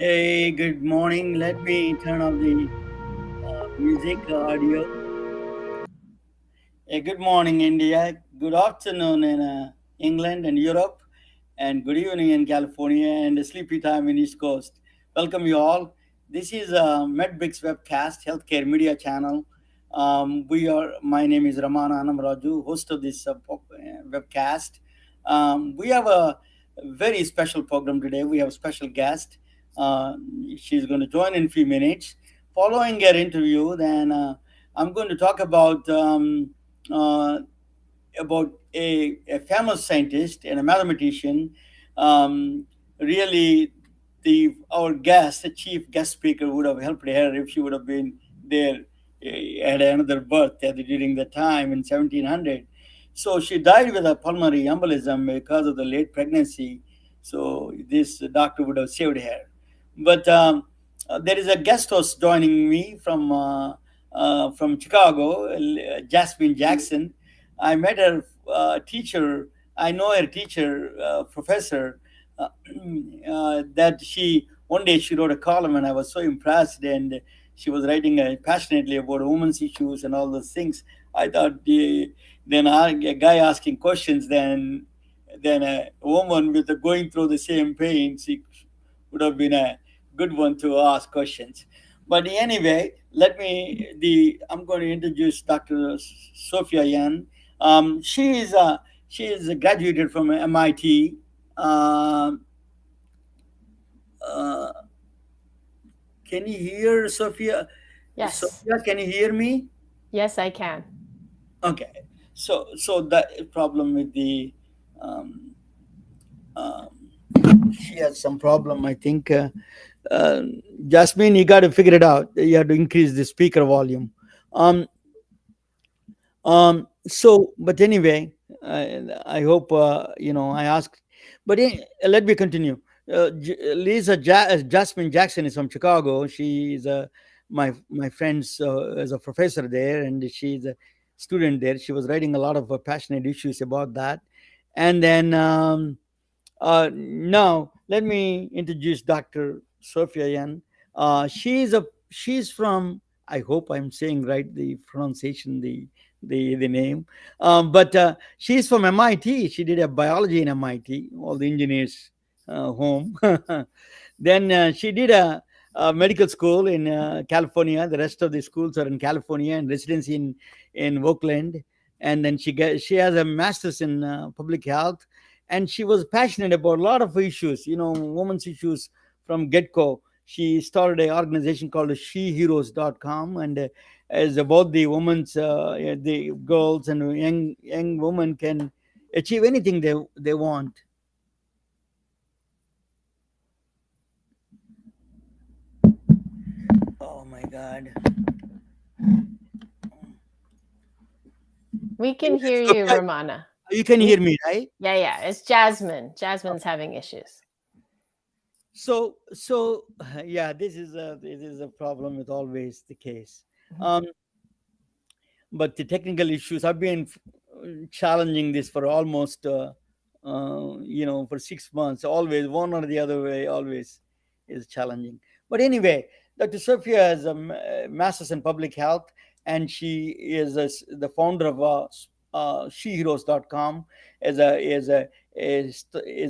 Hey, good morning. Let me turn off the music audio. Hey, good morning, India. Good afternoon in England and Europe, and good evening in California, and a sleepy time in East Coast. Welcome you all. This is MedBix webcast, healthcare media channel. My name is Ramana Anamraju, host of this webcast. We have a very special program today. We have a special guest. Uh, she's going to join in a few minutes. Following her interview, then I'm going to talk uh, about a famous scientist and a mathematician. Um, Really, our guest, the chief guest speaker, would have helped her if she would have been there at another birth during the time in 1700. So she died with a pulmonary embolism because of the late pregnancy. So this doctor would have saved her. But there is a guest host joining me from Chicago, Jasmine Jackson. I met her teacher. I know her teacher, professor. Uh, that she one day she wrote a column, and I was so impressed. And she was writing passionately about women's issues and all those things. I thought a guy asking questions, then a woman with going through the same pain, she would have been a good one to ask questions. But anyway, I'm going to introduce Dr. Sophia Yen. She is graduated from MIT. Uh, uh, can you hear Sophia? Yes. Sophia, can you hear me? Yes, I can. Okay. So that problem with the um, um, she has some problem. I think uh, Jasmine, you got to figure it out. You have to increase the speaker volume. Um, but anyway, I hope I asked. But let me continue. Jasmine Jackson is from Chicago. She is my friend's as a professor there, and she's a student there. She was writing a lot of passionate issues about that, and then. Now, let me introduce Dr. Sophia Yen. She's from. I hope I'm saying right the pronunciation, the name. But she's from MIT. She did a biology in MIT. All the engineers home. Then she did a medical school in California. The rest of the schools are in California and residency in Oakland. And then she has a master's in public health, and she was passionate about a lot of issues, women's issues from get-go. She started an organization called sheheroes.com, and is about the women's the girls and young women can achieve anything they want. Oh my god. We can Yes, hear you, Sophia, Ramana. you can We hear me, right? Yeah, yeah, it's Jasmine. Jasmine's having issues. So yeah, this is a problem with always the case. Mhm. um but the technical issues, I've been challenging this for almost for 6 months. Always one or the other way, always is challenging. But anyway, Dr. Sophia has a master's in public health, and she is the founder of sheheroes.com. Is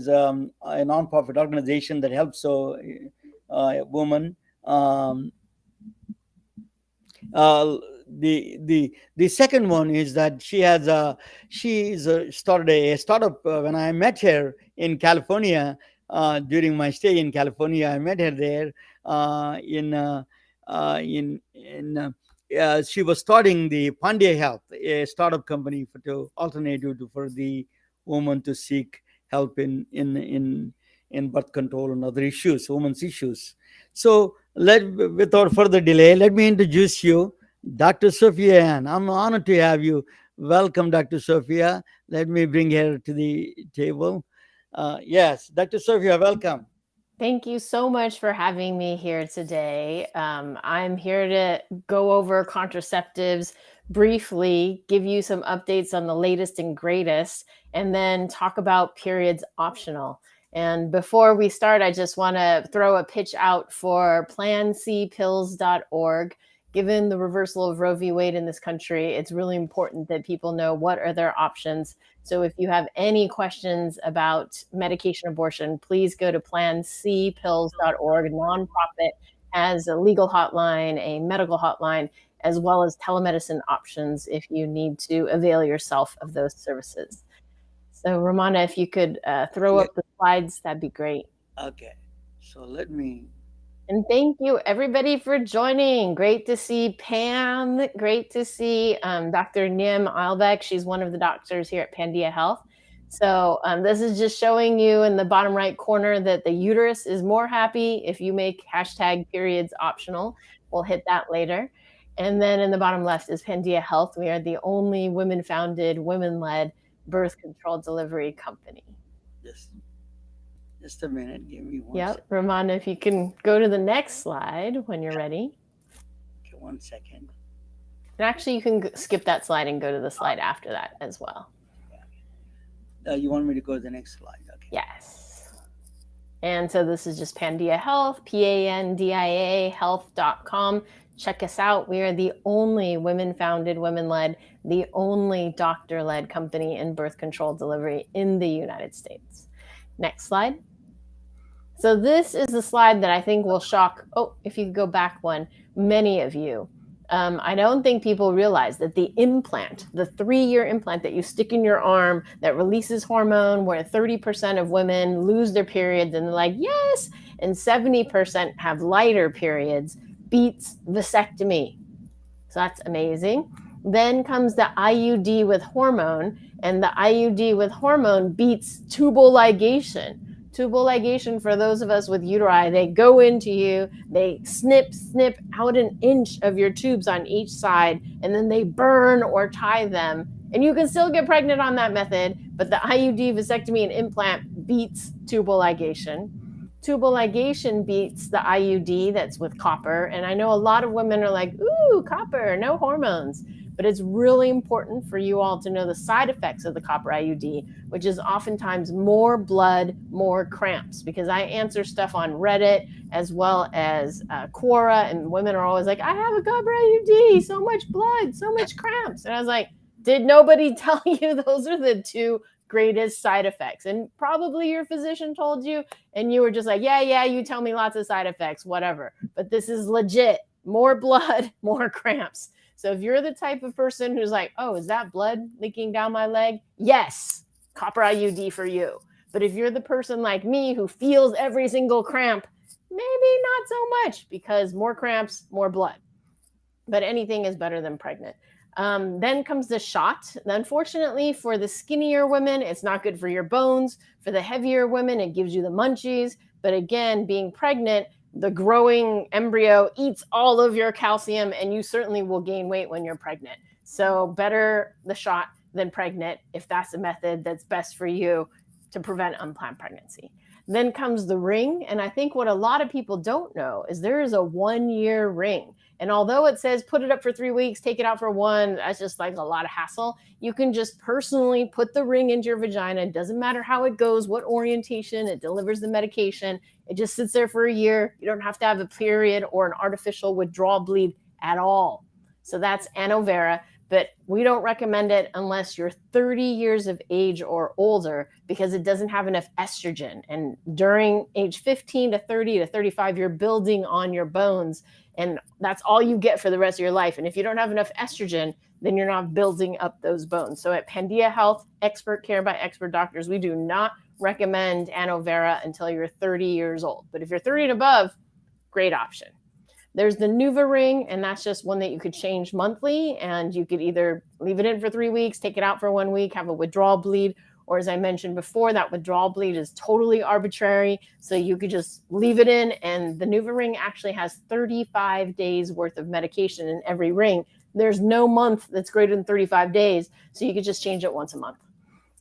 a non-profit organization that helps women. um, uh, the second one is that she's started a startup. When I met her in California, during my stay in California, I met her there in she was starting the Pandya Health, a startup company to alternative for the woman to seek help in birth control and other issues, women's issues. So without further delay, let me introduce you, Dr. Sophia Ann. I'm honored to have you. Welcome, Dr. Sophia. Let me bring her to the table. Yes, Dr. Sophia, welcome. Thank you so much for having me here today. I'm here to go over contraceptives briefly, give you some updates on the latest and greatest, and then talk about periods optional. And before we start, I just want to throw a pitch out for plancpills.org. Given the reversal of Roe v. Wade in this country, it's really important that people know what are their options. So if you have any questions about medication abortion, please go to plancpills.org. Nonprofit has a legal hotline, a medical hotline, as well as telemedicine options if you need to avail yourself of those services. So, Romana, if you could throw Yeah. up the slides, that'd be great. Okay. So let me. And thank you, everybody, for joining. Great to see Pam. Great to see Dr. Nim Eilbeck. She's one of the doctors here at Pandia Health. So this is just showing you in the bottom right corner that the uterus is more happy if you make hashtag periods optional. We'll hit that later. And then in the bottom left is Pandia Health. We are the only women-founded, women-led birth control delivery company. Just a minute. Give me one Yep. second. Romana, if you can go to the next slide when you're ready. Okay, 1 second. And actually, you can skip that slide and go to the slide after that as well. You want me to go to the next slide? Okay. Yes. And so this is just Pandia Health, PANDIA health.com. Check us out. We are the only women-founded, women-led, the only doctor-led company in birth control delivery in the United States. Next slide. So this is the slide that I think will shock, if you could go back one, many of you. I don't think people realize that the implant, the 3-year implant that you stick in your arm that releases hormone, where 30% of women lose their periods and they're like, yes, and 70% have lighter periods, beats vasectomy. So that's amazing. Then comes the IUD with hormone, and the IUD with hormone beats tubal ligation. Tubal ligation, for those of us with uteri, they go into you, they snip out an inch of your tubes on each side, and then they burn or tie them. And you can still get pregnant on that method, but the IUD vasectomy and implant beats tubal ligation. Tubal ligation beats the IUD that's with copper. And I know a lot of women are like, ooh, copper, no hormones. But it's really important for you all to know the side effects of the copper IUD, which is oftentimes more blood, more cramps. Because I answer stuff on Reddit as well as Quora, and women are always like, I have a copper IUD, so much blood, so much cramps. And I was like, did nobody tell you those are the two greatest side effects? And probably your physician told you, and you were just like, yeah, you tell me lots of side effects, whatever. But this is legit. More blood, more cramps. So if you're the type of person who's like, oh, is that blood leaking down my leg? Yes, copper IUD for you. But if you're the person like me who feels every single cramp, maybe not so much, because more cramps, more blood. But anything is better than pregnant. Then comes the shot. Unfortunately, for the skinnier women, it's not good for your bones. For the heavier women, it gives you the munchies. But again, being pregnant, the growing embryo eats all of your calcium, and you certainly will gain weight when you're pregnant. So better the shot than pregnant if that's a method that's best for you to prevent unplanned pregnancy. Then comes the ring. And I think what a lot of people don't know is there is a 1-year ring. And although it says put it up for 3 weeks, take it out for 1, that's just like a lot of hassle. You can just personally put the ring into your vagina. It doesn't matter how it goes, what orientation, it delivers the medication. It just sits there for a year. You don't have to have a period or an artificial withdrawal bleed at all. So that's Anovera, but we don't recommend it unless you're 30 years of age or older, because it doesn't have enough estrogen. And during age 15 to 30 to 35, you're building on your bones, and that's all you get for the rest of your life. And if you don't have enough estrogen, then you're not building up those bones. So at Pandia Health, expert care by expert doctors, we do not recommend Anovera until you're 30 years old. But if you're 30 and above, great option. There's the Nuva ring, and that's just one that you could change monthly, and you could either leave it in for 3 weeks, take it out for 1 week, have a withdrawal bleed, or as I mentioned before, that withdrawal bleed is totally arbitrary, so you could just leave it in, and the Nuva ring actually has 35 days worth of medication in every ring. There's no month that's greater than 35 days, so you could just change it once a month.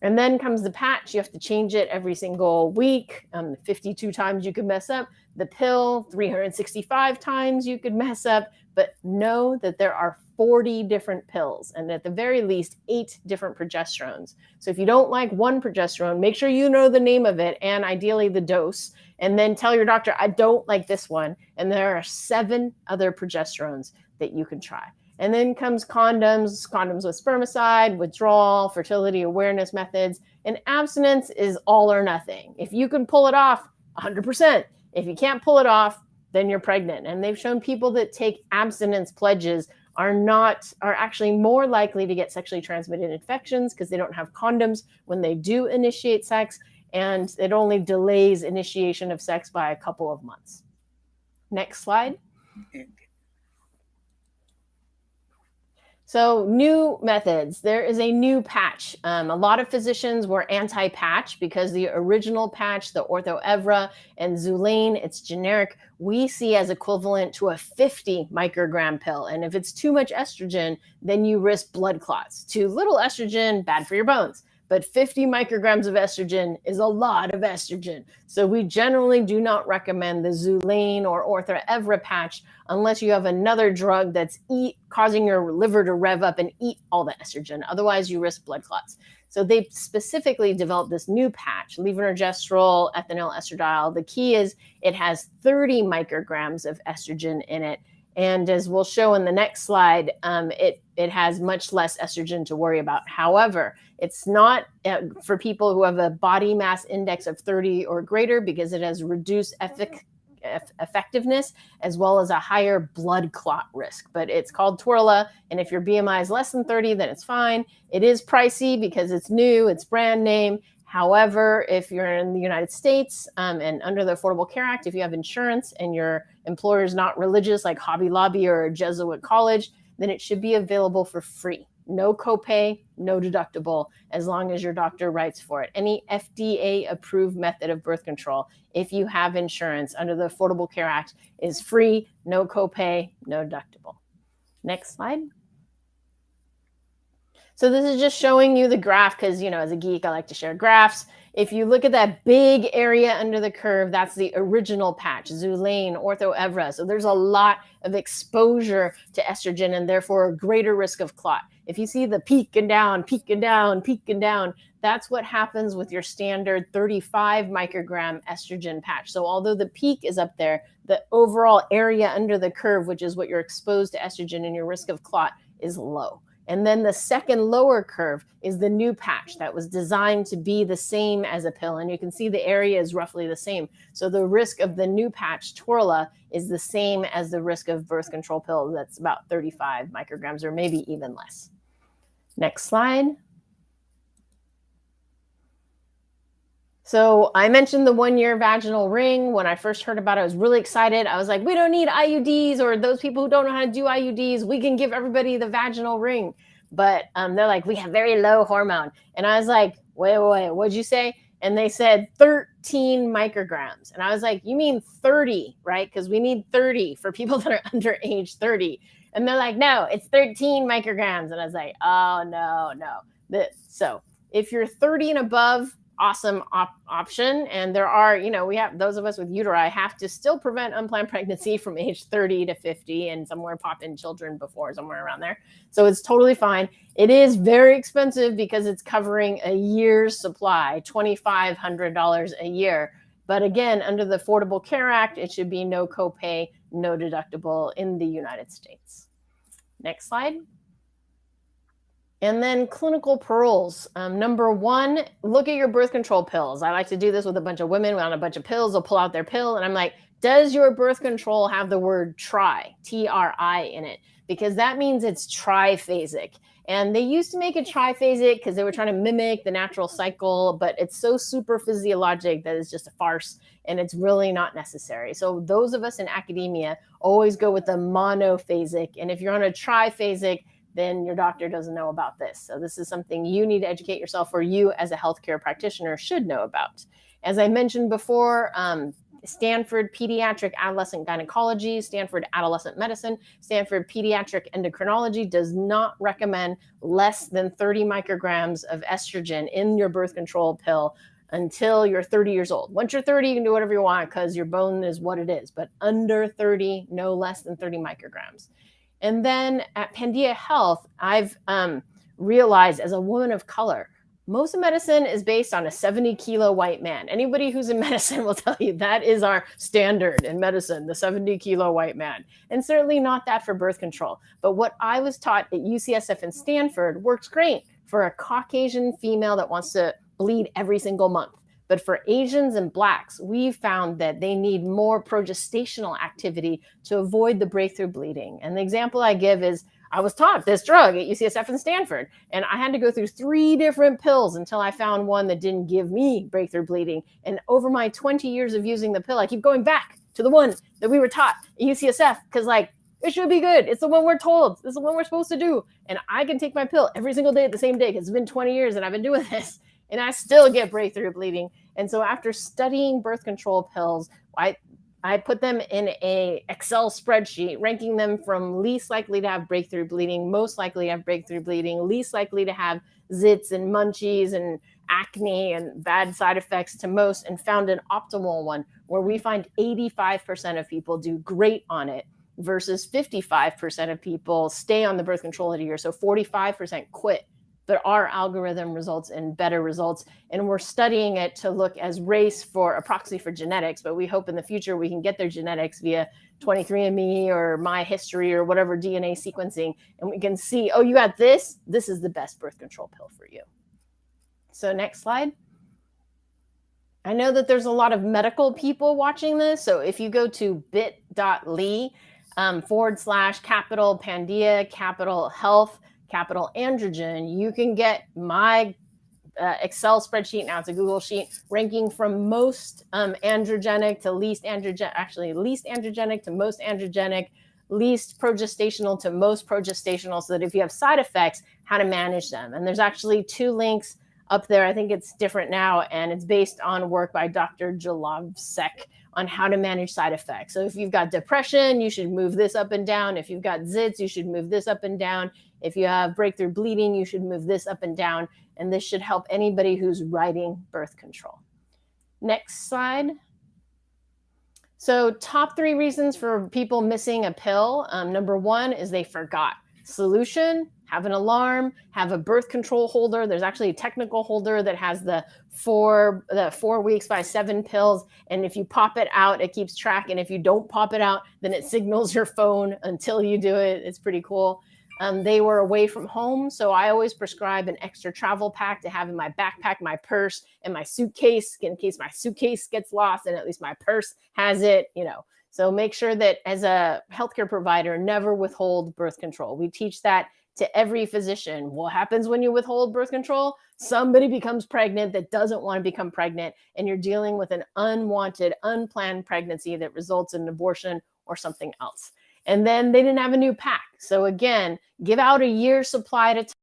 And then comes the patch. You have to change it every single week. 52 times you could mess up. The pill, 365 times you could mess up. But know that there are 40 different pills, and at the very least 8 different progesterones. So if you don't like one progesterone, make sure you know the name of it and ideally the dose, and then tell your doctor, I don't like this one. And there are 7 other progesterones that you can try. And then comes condoms with spermicide, withdrawal, fertility awareness methods, and abstinence is all or nothing. If you can pull it off, 100%. If you can't pull it off, then you're pregnant. And they've shown people that take abstinence pledges are actually more likely to get sexually transmitted infections because they don't have condoms when they do initiate sex, and it only delays initiation of sex by a couple of months. Next slide. So new methods. There is a new patch. A lot of physicians were anti-patch because the original patch, the Ortho Evra and Xulane, it's generic, we see as equivalent to a 50 microgram pill. And if it's too much estrogen, then you risk blood clots. Too little estrogen, bad for your bones. But 50 micrograms of estrogen is a lot of estrogen. So we generally do not recommend the Xulane or Ortho Evra patch unless you have another drug that's causing your liver to rev up and eat all the estrogen. Otherwise, you risk blood clots. So they specifically developed this new patch, levonorgestrel, ethinyl estradiol. The key is it has 30 micrograms of estrogen in it. And as we'll show in the next slide, it has much less estrogen to worry about. However, it's not for people who have a body mass index of 30 or greater because it has reduced effectiveness as well as a higher blood clot risk. But it's called Twerla, and if your BMI is less than 30, then it's fine. It is pricey because it's new, it's brand name. However, if you're in the United States and under the Affordable Care Act, if you have insurance and your employer is not religious like Hobby Lobby or a Jesuit college, then it should be available for free. No copay, no deductible, as long as your doctor writes for it. Any FDA-approved method of birth control, if you have insurance under the Affordable Care Act, is free, no copay, no deductible. Next slide. So this is just showing you the graph because, as a geek, I like to share graphs. If you look at that big area under the curve, that's the original patch, Xulane, Ortho Evra. So there's a lot of exposure to estrogen and therefore a greater risk of clot. If you see the peak and down, peak and down, peak and down, that's what happens with your standard 35 microgram estrogen patch. So although the peak is up there, the overall area under the curve, which is what you're exposed to estrogen and your risk of clot, is low. And then the second lower curve is the new patch that was designed to be the same as a pill. And you can see the area is roughly the same. So the risk of the new patch, Twerla, is the same as the risk of birth control pill. That's about 35 micrograms or maybe even less. Next slide. So I mentioned the 1-year vaginal ring. When I first heard about it, I was really excited. I was like, we don't need IUDs, or those people who don't know how to do IUDs, we can give everybody the vaginal ring. But they're like, we have very low hormone. And I was like, wait, what'd you say? And they said 13 micrograms. And I was like, you mean 30, right? Because we need 30 for people that are under age 30. And they're like, no, it's 13 micrograms. And I was like, oh, no. So if you're 30 and above, awesome option. And there are, we have those of us with uteri have to still prevent unplanned pregnancy from age 30 to 50 and somewhere pop in children before, somewhere around there. So it's totally fine. It is very expensive because it's covering a year's supply, $2,500 a year. But again, under the Affordable Care Act, it should be no copay, no deductible in the United States. Next slide. And then clinical pearls. Number 1, look at your birth control pills. I like to do this with a bunch of women on a bunch of pills. They'll pull out their pill and I'm like, does your birth control have the word tri, T-R-I in it? Because that means it's triphasic. And they used to make it triphasic because they were trying to mimic the natural cycle, but it's so super physiologic that it's just a farce and it's really not necessary. So those of us in academia always go with the monophasic. And if you're on a triphasic, then your doctor doesn't know about this. So this is something you need to educate yourself, or you as a healthcare practitioner should know about. As I mentioned before, Stanford Pediatric Adolescent Gynecology, Stanford Adolescent Medicine, Stanford Pediatric Endocrinology does not recommend less than 30 micrograms of estrogen in your birth control pill until you're 30 years old. Once you're 30, you can do whatever you want because your bone is what it is. But under 30, no less than 30 micrograms. And then at Pandia Health, I've realized as a woman of color, most of medicine is based on a 70-kilo white man. Anybody who's in medicine will tell you that is our standard in medicine, the 70-kilo white man. And certainly not that for birth control. But what I was taught at UCSF and Stanford works great for a Caucasian female that wants to bleed every single month. But for Asians and Blacks, we've found that they need more progestational activity to avoid the breakthrough bleeding. And the example I give is I was taught this drug at UCSF and Stanford, and I had to go through 3 different pills until I found one that didn't give me breakthrough bleeding. And over my 20 years of using the pill, I keep going back to the one that we were taught at UCSF because, like, it should be good. It's the one we're told. This is the one we're supposed to do. And I can take my pill every single day at the same day because it's been 20 years and I've been doing this, and I still get breakthrough bleeding. And so after studying birth control pills, I put them in a Excel spreadsheet, ranking them from least likely to have breakthrough bleeding, most likely to have breakthrough bleeding, least likely to have zits and munchies and acne and bad side effects to most, and found an optimal one where we find 85% of people do great on it versus 55% of people stay on the birth control at a year. So 45% quit. But our algorithm results in better results. And we're studying it to look as race for a proxy for genetics. But we hope in the future we can get their genetics via 23andMe or My History or whatever DNA sequencing. And we can see, oh, you got this. This is the best birth control pill for you. So next slide. I know that there's a lot of medical people watching this. So if you go to bit.ly /capital Pandia, capital Health, capital androgen, you can get my Excel spreadsheet. Now it's a Google sheet ranking from most androgenic to least androgenic, actually least androgenic to most androgenic, least progestational to most progestational, so that if you have side effects, how to manage them. And there's actually 2 links up there. I think it's different now, and it's based on work by Dr. Jalovsek on how to manage side effects. So if you've got depression, you should move this up and down. If you've got zits, you should move this up and down. If you have breakthrough bleeding, you should move this up and down. And this should help anybody who's writing birth control. Next slide. So top 3 reasons for people missing a pill. Number 1 is they forgot. Solution: have an alarm, have a birth control holder. There's actually a technical holder that has the 4 weeks by 7 pills. And if you pop it out, it keeps track. And if you don't pop it out, then it signals your phone until you do it. It's pretty cool. They were away from home, so I always prescribe an extra travel pack to have in my backpack, my purse, and my suitcase in case my suitcase gets lost, and at least my purse has it, So make sure that as a healthcare provider, never withhold birth control. We teach that to every physician. What happens when you withhold birth control? Somebody becomes pregnant that doesn't want to become pregnant, and you're dealing with an unwanted, unplanned pregnancy that results in an abortion or something else. And then they didn't have a new pack. So again, give out a year's supply at a time.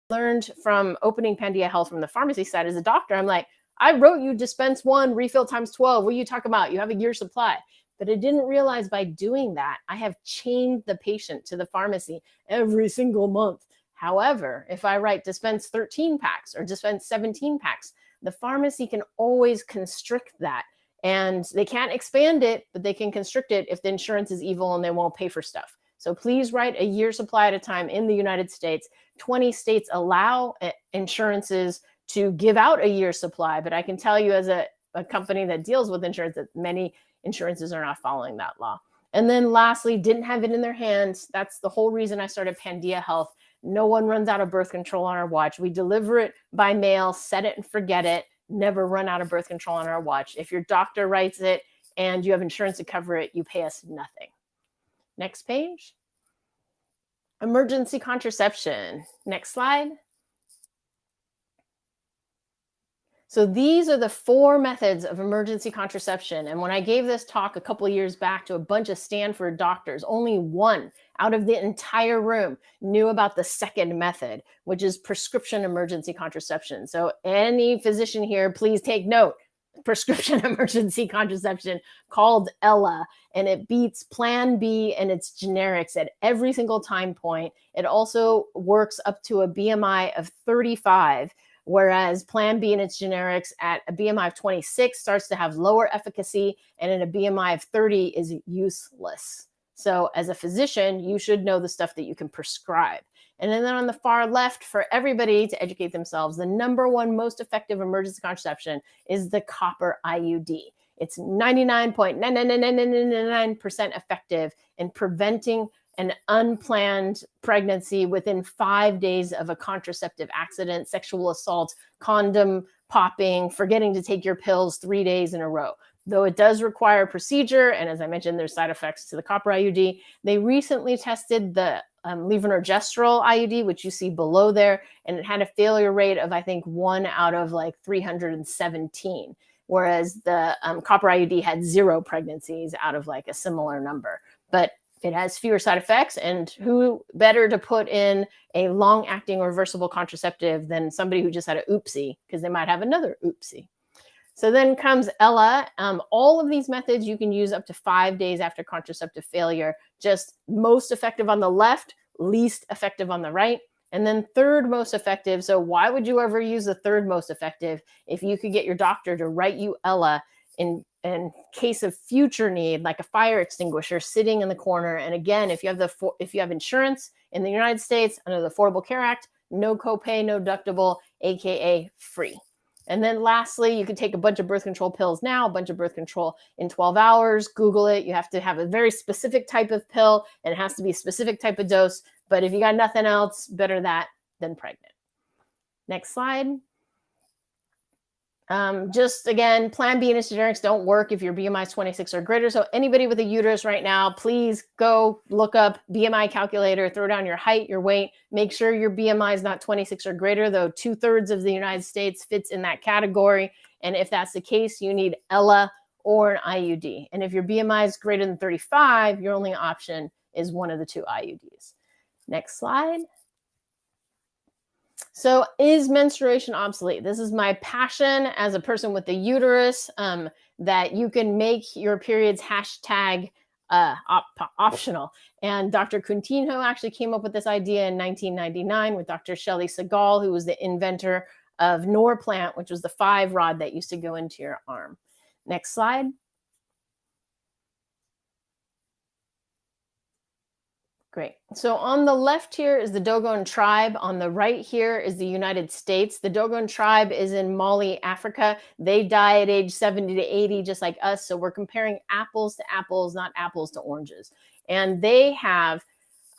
Learned from opening Pandia Health from the pharmacy side as a doctor. I'm like, I wrote you dispense 1, refill times 12. What are you talking about? You have a year's supply. But I didn't realize by doing that, I have chained the patient to the pharmacy every single month. However, if I write dispense 13 packs or dispense 17 packs, the pharmacy can always constrict that. And they can't expand it, but they can constrict it if the insurance is evil and they won't pay for stuff. So please write a year's supply at a time in the United States. 20 states allow insurances to give out a year's supply, but I can tell you as a company that deals with insurance that many insurances are not following that law. And then lastly, didn't have it in their hands. That's the whole reason I started Pandia Health. No one runs out of birth control on our watch. We deliver it by mail, set it and forget it. Never run out of birth control on our watch. If your doctor writes it and you have insurance to cover it, you pay us nothing. Next page. Emergency contraception. Next slide. So these are the 4 methods of emergency contraception. And when I gave this talk a couple of years back to a bunch of Stanford doctors, only 1 out of the entire room knew about the second method, which is prescription emergency contraception. So any physician here, please take note. Prescription emergency contraception called Ella, and it beats Plan B and its generics at every single time point. It also works up to a BMI of 35. Whereas Plan B and its generics at a BMI of 26 starts to have lower efficacy, and at a BMI of 30 is useless. So as a physician, you should know the stuff that you can prescribe. And then on the far left, for everybody to educate themselves, the number one most effective emergency contraception is the copper IUD. It's 99.99999% effective in preventing an unplanned pregnancy within 5 days of a contraceptive accident, sexual assault, condom popping, forgetting to take your pills 3 days in a row. Though it does require procedure, and as I mentioned, there's side effects to the copper IUD, they recently tested the levonorgestrel IUD, which you see below there, and it had a failure rate of, I think, 1 out of like 317, whereas the copper IUD had 0 pregnancies out of like a similar number. But it has fewer side effects, and who better to put in a long-acting reversible contraceptive than somebody who just had an oopsie, because they might have another oopsie. So then comes Ella. All of these methods you can use up to 5 days after contraceptive failure, just most effective on the left, least effective on the right, and then third most effective. So why would you ever use the third most effective if you could get your doctor to write you Ella in case of future need, like a fire extinguisher sitting in the corner? And again, if you have insurance in the United States under the Affordable Care Act, no copay, no deductible, aka free. And then lastly, you can take a bunch of birth control pills now, a bunch of birth control in 12 hours. Google it. You have to have a very specific type of pill, and it has to be a specific type of dose. But if you got nothing else, better that than pregnant. Next slide. Just again, Plan B and generics don't work if your BMI is 26 or greater. So anybody with a uterus right now, please go look up BMI calculator, throw down your height, your weight, make sure your BMI is not 26 or greater, though 2/3 of the United States fits in that category. And if that's the case, you need Ella or an IUD. And if your BMI is greater than 35, your only option is one of the 2 IUDs. Next slide. So is menstruation obsolete? This is my passion as a person with a uterus, that you can make your periods hashtag optional. And Dr. Coutinho actually came up with this idea in 1999 with Dr. Shelley Segal, who was the inventor of Norplant, which was the 5 rod that used to go into your arm. Next slide. Great. So on the left here is the Dogon tribe. On the right here is the United States. The Dogon tribe is in Mali, Africa. They die at age 70 to 80, just like us. So we're comparing apples to apples, not apples to oranges. And they have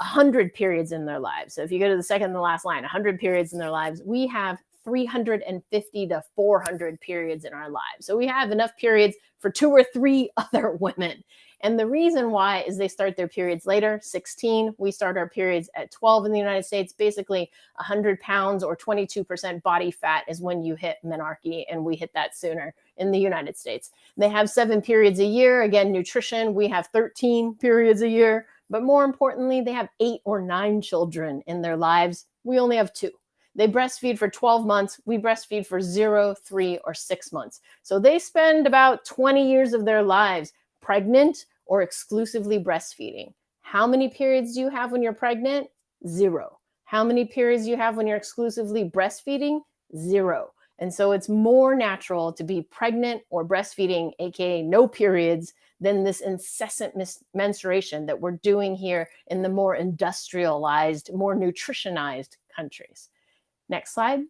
100 periods in their lives. So if you go to the second and the last line, 100 periods in their lives, we have 350 to 400 periods in our lives. So we have enough periods for 2 or 3 other women. And the reason why is they start their periods later, 16. We start our periods at 12 in the United States. Basically, 100 pounds or 22% body fat is when you hit menarche, and we hit that sooner in the United States. They have 7 periods a year. Again, nutrition, we have 13 periods a year. But more importantly, they have 8 or 9 children in their lives. We only have 2. They breastfeed for 12 months. We breastfeed for 0, 3, or 6 months. So they spend about 20 years of their lives pregnant or exclusively breastfeeding. How many periods do you have when you're pregnant? 0. How many periods do you have when you're exclusively breastfeeding? 0. And so it's more natural to be pregnant or breastfeeding, aka no periods, than this incessant menstruation that we're doing here in the more industrialized, more nutritionized countries. Next slide.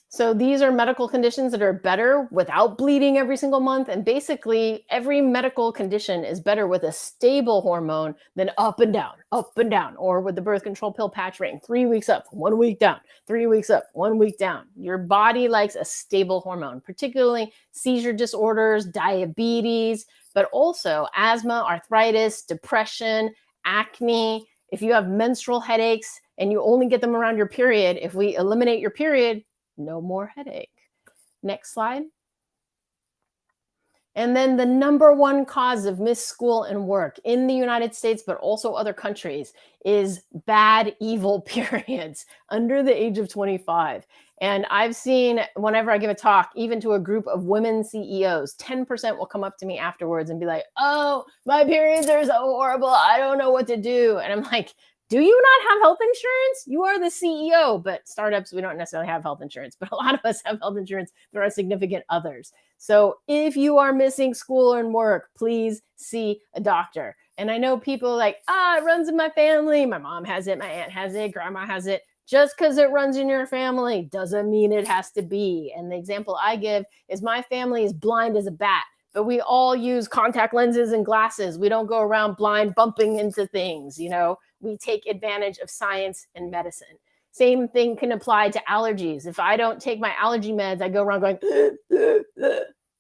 So these are medical conditions that are better without bleeding every single month. And basically, every medical condition is better with a stable hormone than up and down, or with the birth control pill patch ring, 3 weeks up, 1 week down, 3 weeks up, 1 week down. Your body likes a stable hormone, particularly seizure disorders, diabetes, but also asthma, arthritis, depression, acne. If you have menstrual headaches and you only get them around your period, if we eliminate your period, no more headache. Next slide. And then the number one cause of missed school and work in the United States, but also other countries, is bad, evil periods under the age of 25. And I've seen, whenever I give a talk, even to a group of women CEOs, 10% will come up to me afterwards and be like, oh, my periods are so horrible. I don't know what to do. And I'm like, Do you not have health insurance? You are the CEO, but startups, we don't necessarily have health insurance, but a lot of us have health insurance. There are significant others. So if you are missing school and work, please see a doctor. And I know people like, it runs in my family. My mom has it, my aunt has it, grandma has it. Just because it runs in your family doesn't mean it has to be. And the example I give is my family is blind as a bat, but we all use contact lenses and glasses. We don't go around blind bumping into things, we take advantage of science and medicine. Same thing can apply to allergies. If I don't take my allergy meds, I go around going,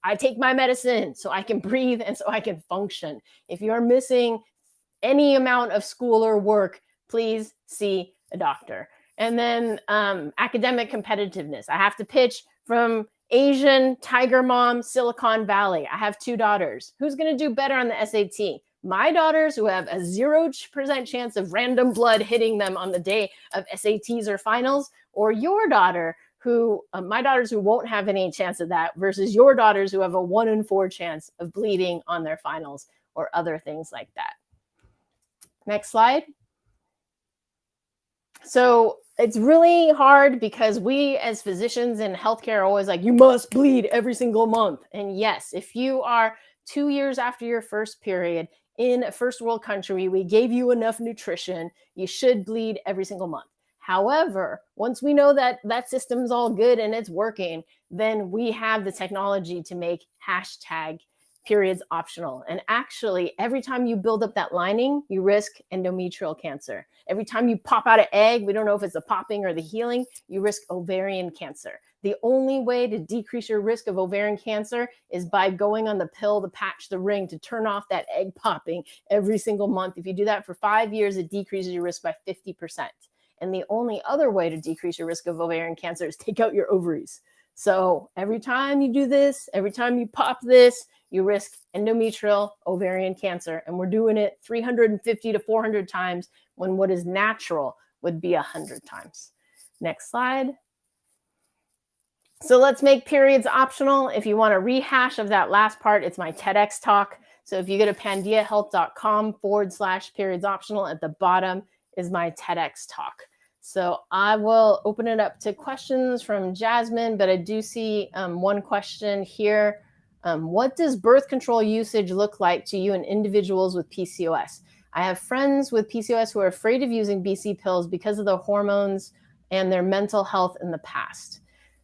I take my medicine so I can breathe and so I can function. If you're missing any amount of school or work, please see a doctor. And then academic competitiveness. I have to pitch from Asian tiger mom, Silicon Valley. I have 2 daughters. Who's going to do better on the SAT? My daughters, who have a 0% chance of random blood hitting them on the day of SATs or finals, or your daughter, who my daughters who won't have any chance of that, versus your daughters who have a 1 in 4 chance of bleeding on their finals or other things like that. Next slide. So it's really hard because we as physicians in healthcare are always like, you must bleed every single month. And yes, if you are 2 years after your first period in a first world country, we gave you enough nutrition, you should bleed every single month. However, once we know that that system's all good and it's working, then we have the technology to make hashtag periods optional. And actually, every time you build up that lining, you risk endometrial cancer. Every time you pop out an egg, we don't know if it's the popping or the healing, you risk ovarian cancer. The only way to decrease your risk of ovarian cancer is by going on the pill, the patch, the ring to turn off that egg popping every single month. If you do that for 5 years, it decreases your risk by 50%. And the only other way to decrease your risk of ovarian cancer is take out your ovaries. So every time you do this, every time you pop this, you risk endometrial ovarian cancer. And we're doing it 350 to 400 times when what is natural would be 100 times. Next slide. So let's make periods optional. If you want a rehash of that last part, it's my TEDx talk. So if you go to pandiahealth.com/periods optional, at the bottom is my TEDx talk. So I will open it up to questions from Jasmine, but I do see one question here. What does birth control usage look like to you in individuals with PCOS? I have friends with PCOS who are afraid of using BC pills because of the hormones and their mental health in the past.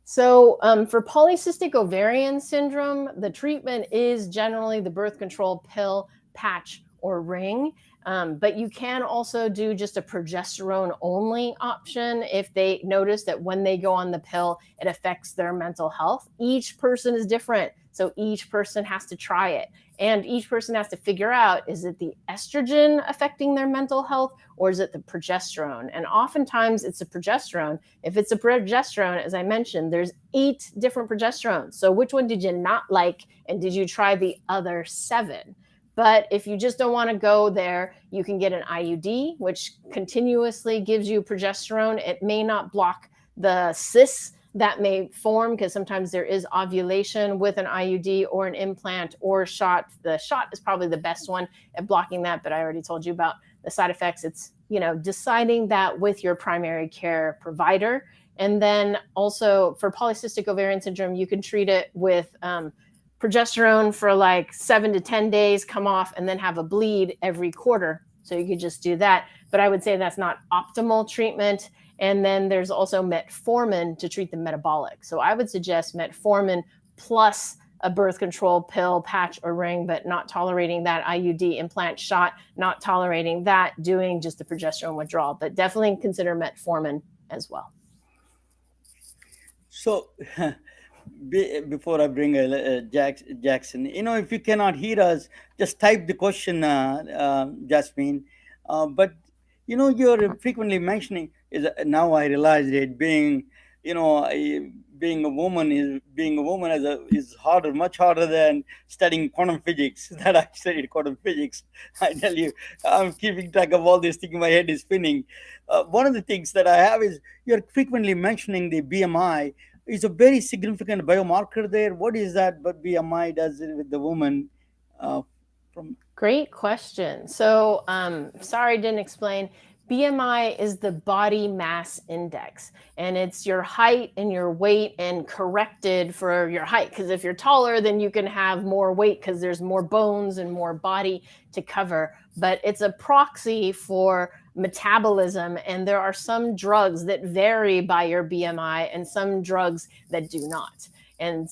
So for polycystic ovarian syndrome, the treatment is generally the birth control pill, patch, or ring. But you can also do just a progesterone only option if they notice that when they go on the pill, it affects their mental health. Each person is different, so each person has to try it. And each person has to figure out, is it the estrogen affecting their mental health or is it the progesterone? And oftentimes it's the progesterone. If it's a progesterone, as I mentioned, there's 8 different progesterones. So which one did you not like? And did you try the other 7? But if you just don't want to go there, you can get an IUD, which continuously gives you progesterone. It may not block the cysts that may form because sometimes there is ovulation with an IUD or an implant or a shot. The shot is probably the best one at blocking that, but I already told you about the side effects. It's, deciding that with your primary care provider. And then also for polycystic ovarian syndrome, you can treat it with progesterone for like 7 to 10 days, come off, and then have a bleed every quarter. So you could just do that. But I would say that's not optimal treatment. And then there's also metformin to treat the metabolic. So I would suggest metformin plus a birth control pill, patch, or ring, but not tolerating that IUD implant shot, not tolerating that, doing just the progesterone withdrawal. But definitely consider metformin as well. So, before I bring Jackson, if you cannot hear us, just type the question, Jasmine. But you're frequently mentioning is now I realize it being a woman is harder, much harder than studying quantum physics. That I studied quantum physics. I tell you, I'm keeping track of all this thing. My head is spinning. One of the things that I have is you're frequently mentioning the BMI is a very significant biomarker there. What is that? But BMI does it with the woman. From Great question. So, sorry, I didn't explain. BMI is the body mass index, and it's your height and your weight and corrected for your height. Because if you're taller, then you can have more weight because there's more bones and more body to cover. But it's a proxy for metabolism, and there are some drugs that vary by your BMI and some drugs that do not. And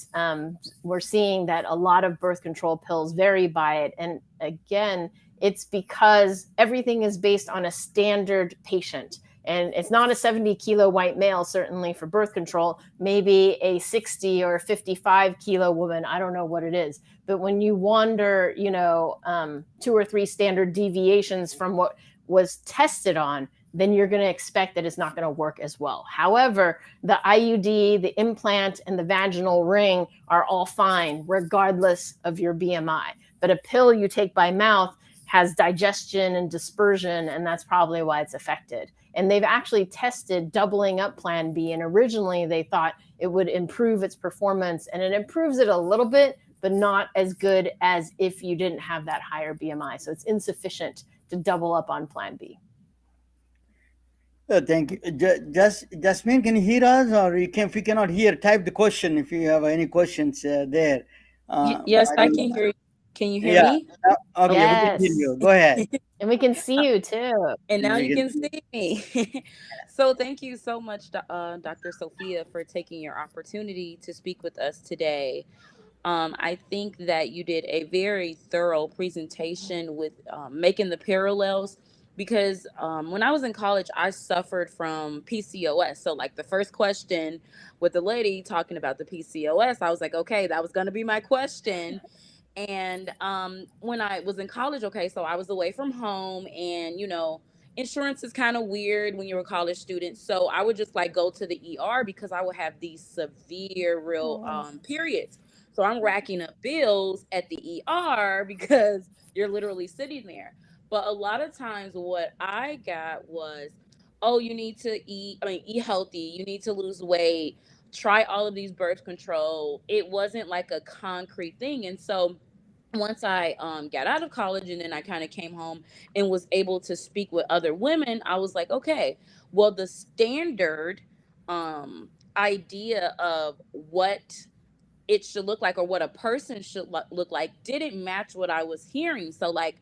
we're seeing that a lot of birth control pills vary by it. And again, it's because everything is based on a standard patient. And it's not a 70-kilo white male, certainly for birth control, maybe a 60 or 55-kilo woman. I don't know what it is. But when you wander, 2 or 3 standard deviations from what was tested on, then you're going to expect that it's not going to work as well. However, the IUD, the implant, and the vaginal ring are all fine, regardless of your BMI. But a pill you take by mouth has digestion and dispersion, and that's probably why it's affected. And they've actually tested doubling up Plan B, and originally they thought it would improve its performance, and it improves it a little bit, but not as good as if you didn't have that higher BMI. So it's insufficient to double up on Plan B. Thank you. Jasmine, can you hear us, or if you cannot hear, type the question if you have any questions there. But Yes, I I don't can know. hear you. Can you hear Yeah. me? Okay, we can hear Yes. you. Go ahead. And we can see you too. And now We you can can see. see me. So thank you so much, Dr. Sophia, for taking your opportunity to speak with us today. I think that you did a very thorough presentation with making the parallels because when I was in college, I suffered from PCOS. So, like the first question with the lady talking about the PCOS, I was like, okay, that was going to be my question. And when I was in college, okay, so I was away from home, and insurance is kind of weird when you're a college student. So I would just like go to the ER because I would have these severe, real periods. So I'm racking up bills at the ER because you're literally sitting there. But a lot of times, what I got was, oh, you need to eat, I mean, eat healthy, you need to lose weight, try all of these birth control. It wasn't like a concrete thing. And so once I got out of college and then I kind of came home and was able to speak with other women, I was like, okay, well, the standard idea of what it should look like or what a person should look like didn't match what I was hearing. So like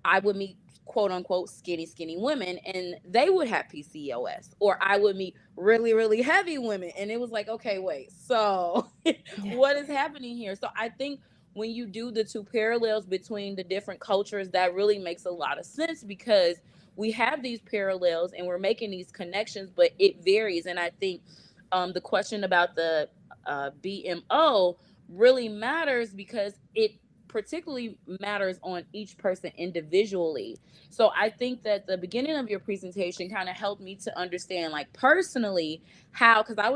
I would meet quote unquote skinny women and they would have PCOS, or I would meet really heavy women and it was like, okay, wait, so Yeah. what is happening here? So I think when you do the two parallels between the different cultures, that really makes a lot of sense because we have these parallels and we're making these connections, but it varies. And I think the question about the BMO really matters because it particularly matters on each person individually. So I think that the beginning of your presentation kind of helped me to understand, like personally, how, because I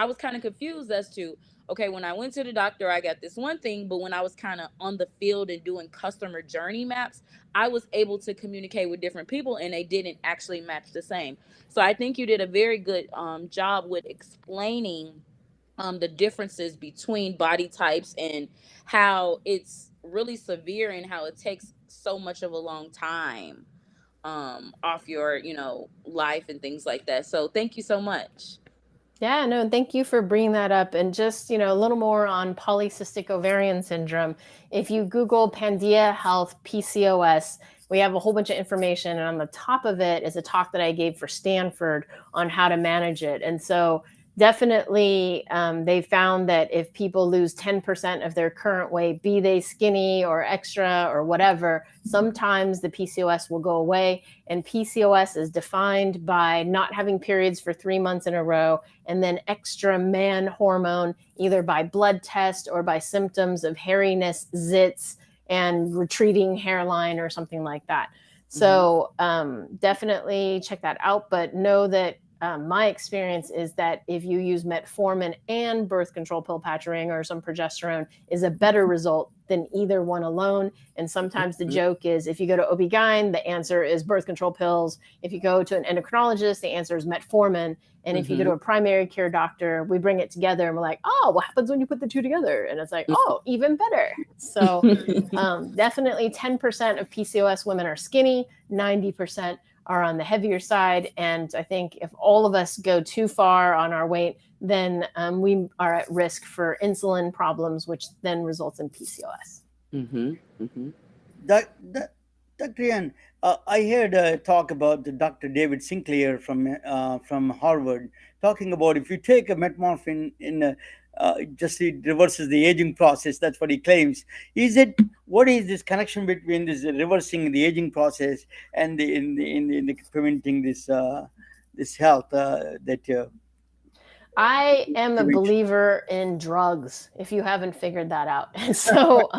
was kind of confused as to, okay, when I went to the doctor, I got this one thing, but when I was kind of on the field and doing customer journey maps, I was able to communicate with different people and they didn't actually match the same. So I think you did a very good job with explaining the differences between body types and how it's really severe and how it takes so much of a long time off your life and things like that. So thank you so much. Yeah, no, thank you for bringing that up. And just, a little more on polycystic ovarian syndrome. If you Google Pandia Health PCOS, we have a whole bunch of information. And on the top of it is a talk that I gave for Stanford on how to manage it. And so definitely they found that if people lose 10% of their current weight, be they skinny or extra or whatever, sometimes the PCOS will go away. And PCOS is defined by not having periods for 3 months in a row, and then extra man hormone, either by blood test or by symptoms of hairiness, zits, and retreating hairline or something like that. So definitely check that out, but know that my experience is that if you use metformin and birth control pill patching or some progesterone is a better result than either one alone. And sometimes the joke is if you go to OB-GYN, the answer is birth control pills. If you go to an endocrinologist, the answer is metformin. And if you go to a primary care doctor, we bring it together and we're like, oh, what happens when you put the two together? And it's like, oh, even better. So definitely 10% of PCOS women are skinny, 90% are on the heavier side. And I think if all of us go too far on our weight, then we are at risk for insulin problems, which then results in PCOS. Mm-hmm. Mm-hmm. That, Dr. Ian, I heard talk about the Dr. David Sinclair from Harvard talking about if you take a metformin just it reverses the aging process. That's what he claims. Is it what is this connection between this reversing the aging process and in the preventing this health that I am a prevention? believer in drugs, if you haven't figured that out. And so,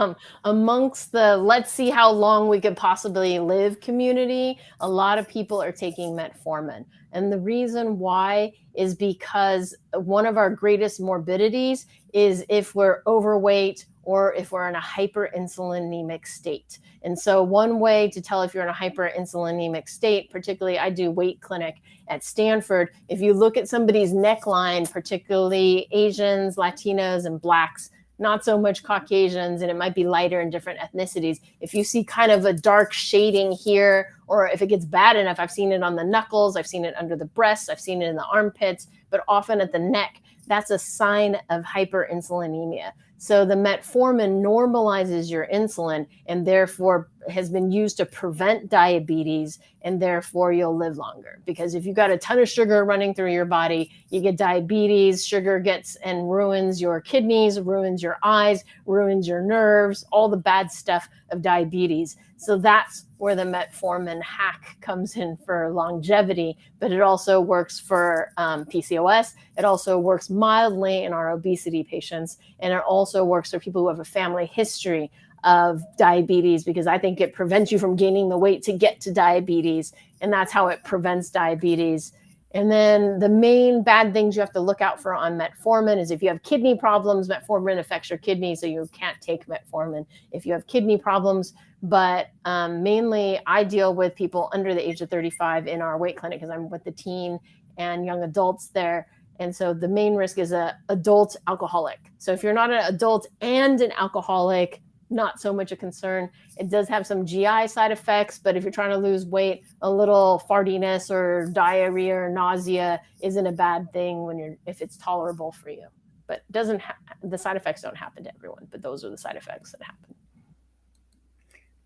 amongst the let's see how long we could possibly live community, a lot of people are taking metformin. And the reason why is because one of our greatest morbidities is if we're overweight or if we're in a hyperinsulinemic state. And so, one way to tell if you're in a hyperinsulinemic state, particularly I do weight clinic at Stanford, if you look at somebody's neckline, particularly Asians, Latinos, and Blacks, not so much Caucasians, and it might be lighter in different ethnicities. If you see kind of a dark shading here, or if it gets bad enough, I've seen it on the knuckles, I've seen it under the breasts, I've seen it in the armpits, but often at the neck, that's a sign of hyperinsulinemia. So the metformin normalizes your insulin and therefore has been used to prevent diabetes, and therefore you'll live longer. Because if you've got a ton of sugar running through your body, you get diabetes, sugar gets and ruins your kidneys, ruins your eyes, ruins your nerves, all the bad stuff of diabetes. So that's where the metformin hack comes in for longevity, but it also works for PCOS. It also works mildly in our obesity patients, and it also works for people who have a family history of diabetes, because I think it prevents you from gaining the weight to get to diabetes, and that's how it prevents diabetes. And then the main bad things you have to look out for on metformin is if you have kidney problems, metformin affects your kidney, so you can't take metformin if you have kidney problems. But mainly I deal with people under the age of 35 in our weight clinic because I'm with the teen and young adults there. And so the main risk is an adult alcoholic. So if you're not an adult and an alcoholic, not so much a concern. It does have some GI side effects, but if you're trying to lose weight, a little fartiness or diarrhea or nausea isn't a bad thing if it's tolerable for you. But the side effects don't happen to everyone, but those are the side effects that happen.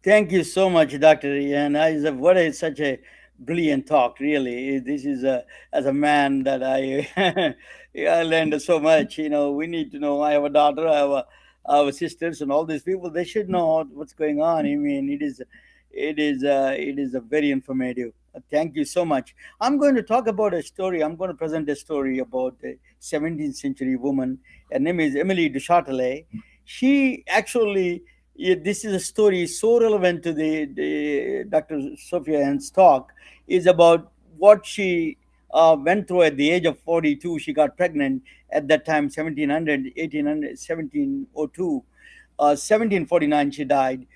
Thank you so much, Dr. Ian. Such a brilliant talk, really. This is as a man that I learned so much. We need to know. I have a daughter, I have sisters, and all these people. They should know what's going on. I mean, it is a very informative. Thank you so much. I'm going to talk about a story. I'm going to present a story about a 17th century woman. Her name is Emily du Châtelet. She actually, yeah, this is a story so relevant to the Dr. Sophia Yen's talk, is about what she went through at the age of 42. She got pregnant at that time, 1700, 1800, 1702. 1749, she died.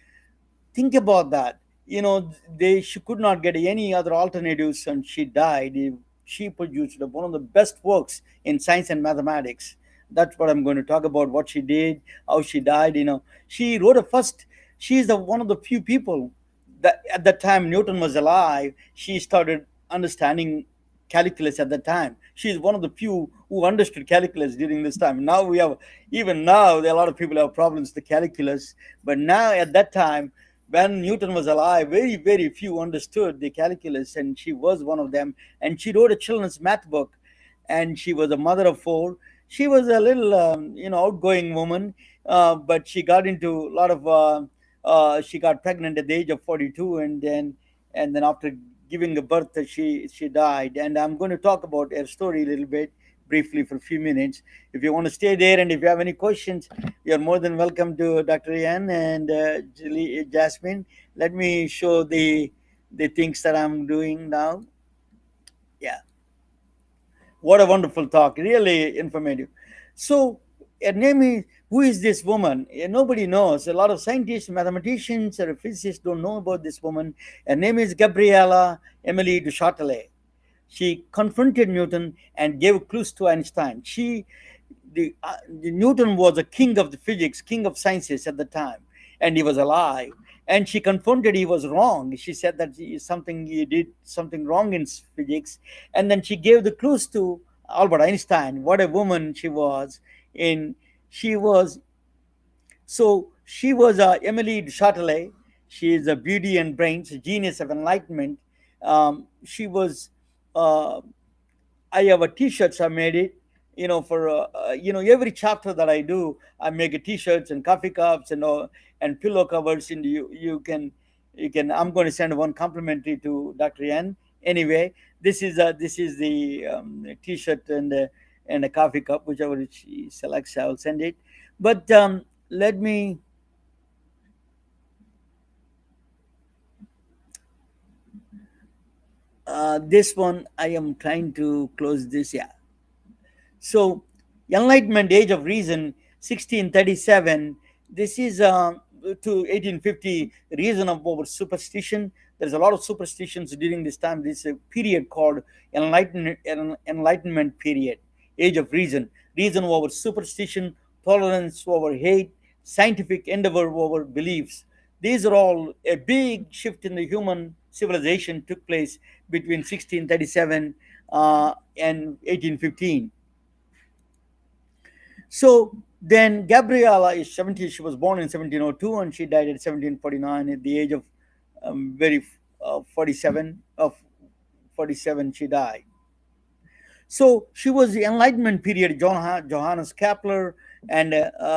Think about that. She could not get any other alternatives, and she died. She produced one of the best works in science and mathematics. That's what I'm going to talk about. What she did, how she died. She wrote a first. She is one of the few people that at that time Newton was alive. She started understanding calculus at that time. She is one of the few who understood calculus during this time. Now we have, even now, there are a lot of people who have problems with the calculus. But now, at that time, when Newton was alive, very, very few understood the calculus, and she was one of them. And she wrote a children's math book, and she was a mother of four. She was a little, outgoing woman, but she got into a lot of. She got pregnant at the age of 42, and then after giving a birth, she died. And I'm going to talk about her story a little bit briefly for a few minutes. If you want to stay there, and if you have any questions, you're more than welcome to Dr. Yan and Jasmine. Let me show the things that I'm doing now. Yeah, what a wonderful talk, really informative. So her name is, who is this woman? Nobody knows. A lot of scientists, mathematicians, or physicists don't know about this woman. Her name is Gabriella Emily du Châtelet. She confronted Newton and gave clues to Einstein. The Newton was a king of the physics, king of sciences at the time, and he was alive. and she confronted he was wrong. She said that something he did something wrong in physics, and then she gave the clues to Albert Einstein. What a woman she was! In she was so she was Emily de Châtelet. She is a beauty and brains, a genius of enlightenment. She was uh, I have a T-shirts. I made it, for every chapter that I do, I make a T-shirts and coffee cups and pillow covers. And you can. I'm going to send one complimentary to Dr. Yan. Anyway, this is the T-shirt and a coffee cup, whichever she selects. I'll send it. But let me. This one I am trying to close this. Yeah. So, Enlightenment Age of Reason, 1637. This is to 1850, reason of over superstition. There's a lot of superstitions during this time. This is a period called Enlightenment period, Age of Reason. Reason over superstition, tolerance over hate, scientific endeavor over beliefs. These are all a big shift in the human civilization took place between 1637 and 1815. So then Gabriella is 70. She was born in 1702 and she died at 1749 at the age of very 47 of 47 she died. So she was the Enlightenment period. Johannes Kepler and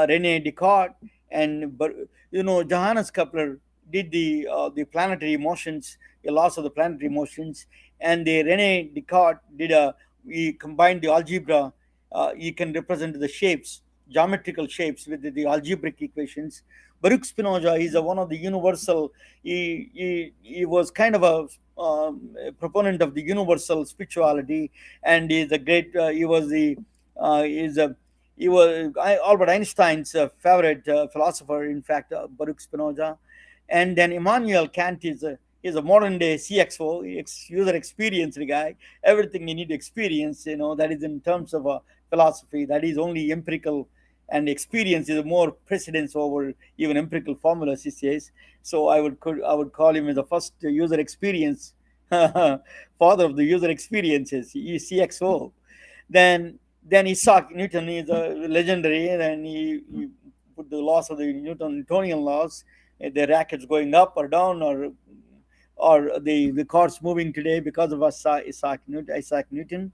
Rene Descartes, and but Johannes Kepler did the planetary motions, the laws of the planetary motions, and the Rene Descartes did a he combined the algebra. You can represent the shapes, geometrical shapes with the algebraic equations. Baruch Spinoza is one of the universal. He was kind of a proponent of the universal spirituality, and he's a great. He was the is a he was Albert Einstein's favorite philosopher. In fact, Baruch Spinoza, and then Immanuel Kant is a modern day CXO, user experience guy. Everything you need to experience, that is in terms of philosophy. That is only empirical, and experience is more precedence over even empirical formulas. He says. So I would call him as the first user experience father of the user experiences, CXO. Then Isaac Newton is a legendary, and he put the laws of the Newtonian laws, the rackets going up or down, or the cars moving today because of Isaac Newton.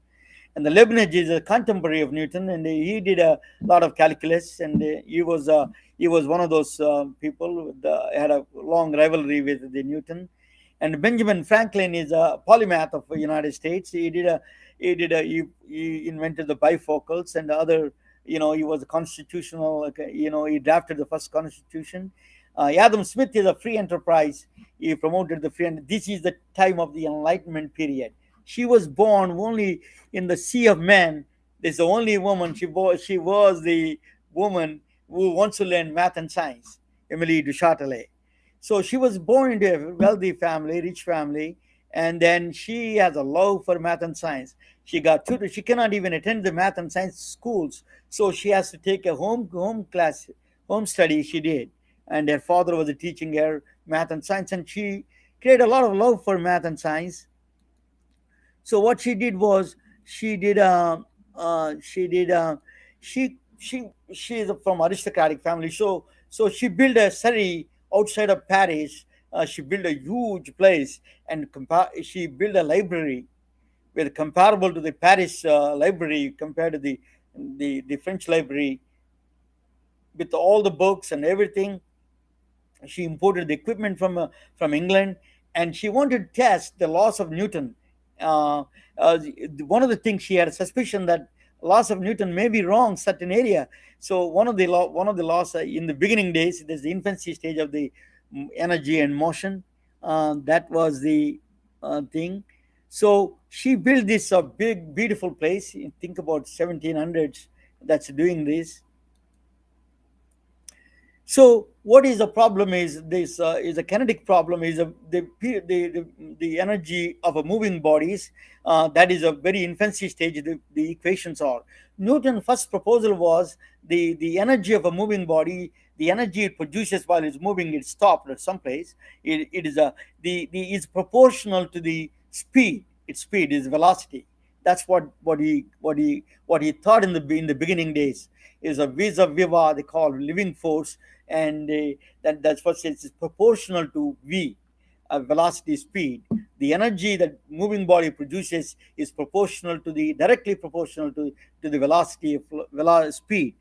And the Leibniz is a contemporary of Newton, and he did a lot of calculus, and he was one of those people had a long rivalry with the Newton. And Benjamin Franklin is a polymath of the United States. He invented the bifocals and the other. He was a constitutional. He drafted the first constitution. Adam Smith is a free enterprise. He promoted the free. And this is the time of the Enlightenment period. She was born only in the sea of men. There's the only woman. She was the woman who wants to learn math and science, Emily du Châtelet. So she was born into a wealthy family, rich family, and then she has a love for math and science. She got tutored. She cannot even attend the math and science schools, so she has to take a home class, home study. She did, and her father was teaching her math and science, and she created a lot of love for math and science. So what she did was she did she did she is from aristocratic family. So she built a city outside of Paris. She built a huge place, and she built a library with comparable to the Paris library compared to the French library, with all the books and everything. She imported the equipment from England, and she wanted to test the laws of Newton. Uh, One of the things, she had a suspicion that laws of Newton may be wrong certain area. So one of the laws in the beginning days, there's the infancy stage of the energy and motion. That was the thing. So she built this big beautiful place. Think about 1700s. That's doing this. So what is the problem is this is a kinetic problem is the energy of a moving bodies, that is a very infancy stage. The equations are Newton's first proposal was the energy of a moving body, the energy it produces while it's moving, it stopped at some place. It is a the is proportional to the speed. Its speed is velocity. That's what he thought in the beginning days, is a vis a viva, they call living force. And that's what it's proportional to v, velocity, speed. The energy that moving body produces is proportional to the directly proportional to the velocity of speed.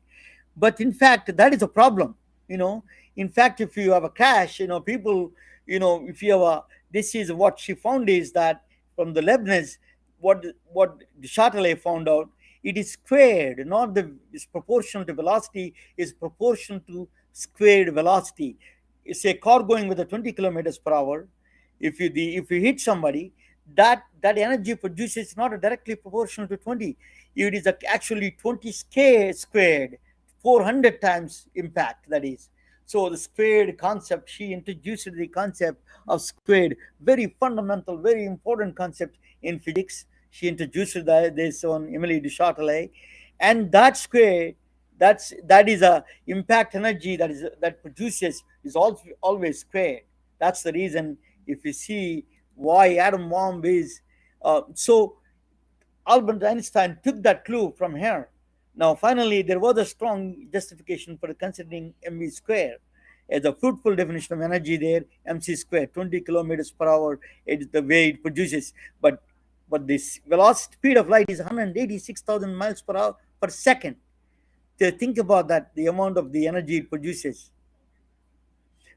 But in fact, that is a problem. you know in fact, if you have a crash, people, if you have a this is what she found is that from the Leibniz, what the Chatelet found out, it is squared, not the is proportional to velocity, is proportional to squared velocity. It's a car going with a 20 kilometers per hour. If you hit somebody, that energy produces not directly proportional to 20. It is actually 20 squared, 400 times impact, that is. So the squared concept, she introduced the concept of squared, very fundamental, very important concept in physics. She introduced this on Emily de Chatelet. And that square, that is a impact energy that produces is also always squared. That's the reason. If you see why atom bomb is so, Albert Einstein took that clue from her. Now, finally, there was a strong justification for considering mv square as a fruitful definition of energy there. Mc square, 20 kilometers per hour, is the way it produces. But this velocity speed of light is 186,000 miles per hour per second. To think about that, the amount of the energy it produces.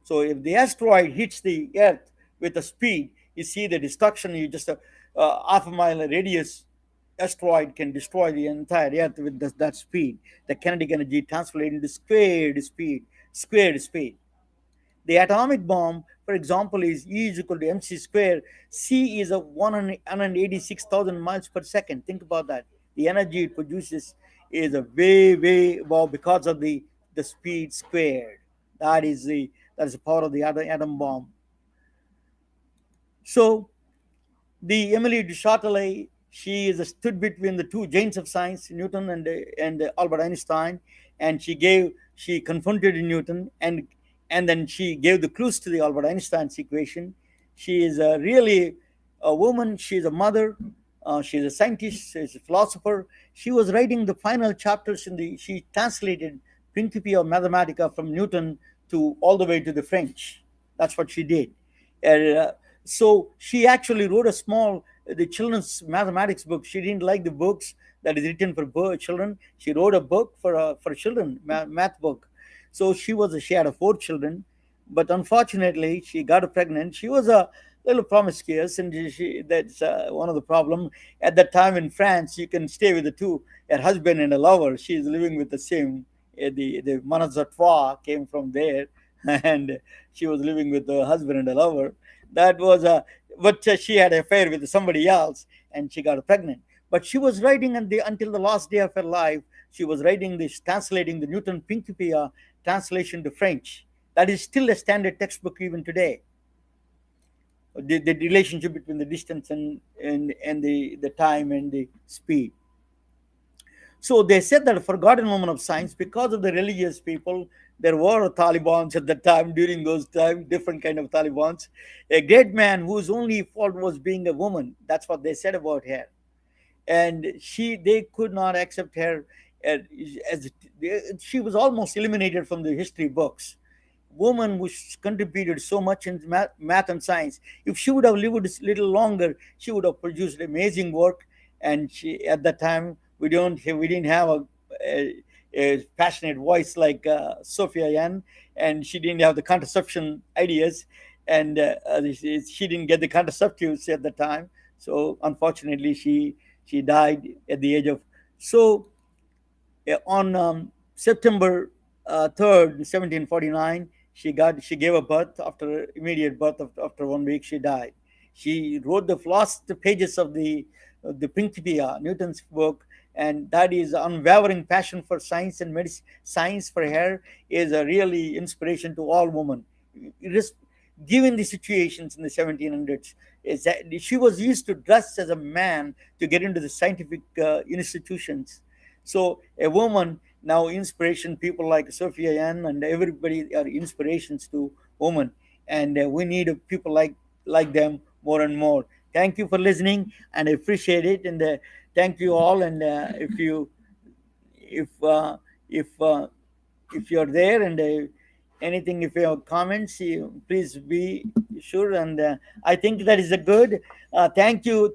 So if the asteroid hits the Earth with a speed, you see the destruction. You just half a mile radius asteroid can destroy the entire Earth with that speed. The kinetic energy translated into squared speed. Squared speed. The atomic bomb, for example, is E is equal to mc square. C is a 186,000 miles per second. Think about that. The energy it produces is a way above because of the speed squared. That is the power of the atom bomb. So the Emily de Chatelet, she is stood between the two giants of science, Newton and Albert Einstein, and she confronted Newton, and then she gave the clues to the Albert Einstein's equation. She is really a woman. She is a mother. She's a scientist. She's a philosopher. She was writing the final chapters in the. She translated Principia Mathematica from Newton to all the way to the French. That's what she did. And, so she actually wrote a small the children's mathematics book. She didn't like the books that is written for children. She wrote a book for children, math book. So she had 4 children, but unfortunately she got pregnant. She was a little promiscuous, and that's one of the problem at that time in France. You can stay with the two, a husband and a lover. She is living with the same. The Manazatoire came from there, and she was living with the husband and a lover. That was a But she had an affair with somebody else, and she got pregnant. But she was writing until the last day of her life. She was writing this, translating the Newton Principia translation to French. That is still a standard textbook even today. The relationship between the distance and the time and the speed. So they said that a forgotten woman of science, because of the religious people, there were Talibans at the time, during those times, different kind of Talibans. A great man whose only fault was being a woman. That's what they said about her. And they could not accept her as, as she was almost eliminated from the history books. Woman who contributed so much in math and science. If she would have lived a little longer, she would have produced amazing work. And at that time, we didn't have a passionate voice like Sophia Yen, and she didn't have the contraception ideas, and she didn't get the contraceptives at the time. So unfortunately, she died at the age of so on September 3rd, 1749, she gave a birth. After immediate birth, after 1 week, she died. She wrote the last pages of the Principia, Newton's book, and that is unwavering passion for science and medicine. Science for her is a really inspiration to all women. Irres- Given the situations in the 1700s, is that she was used to dress as a man to get into the scientific institutions. So a woman now inspiration, people like Sophia Yen and everybody are inspirations to women, and we need people like them more and more. Thank you for listening, and I appreciate it. And thank you all. And if uh, if uh, if you're there and anything, if you have comments, please be sure. And I think that is a good. Thank you,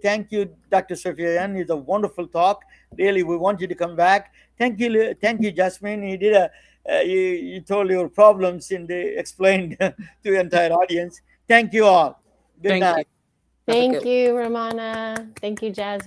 Dr. Sophia Yan. It's a wonderful talk. Really, we want you to come back. Thank you, Jasmine. You did you told your problems and explained to the entire audience. Thank you all. Good Thank night. you. Have a good Thank you, Ramana. Thank you, Jasmine.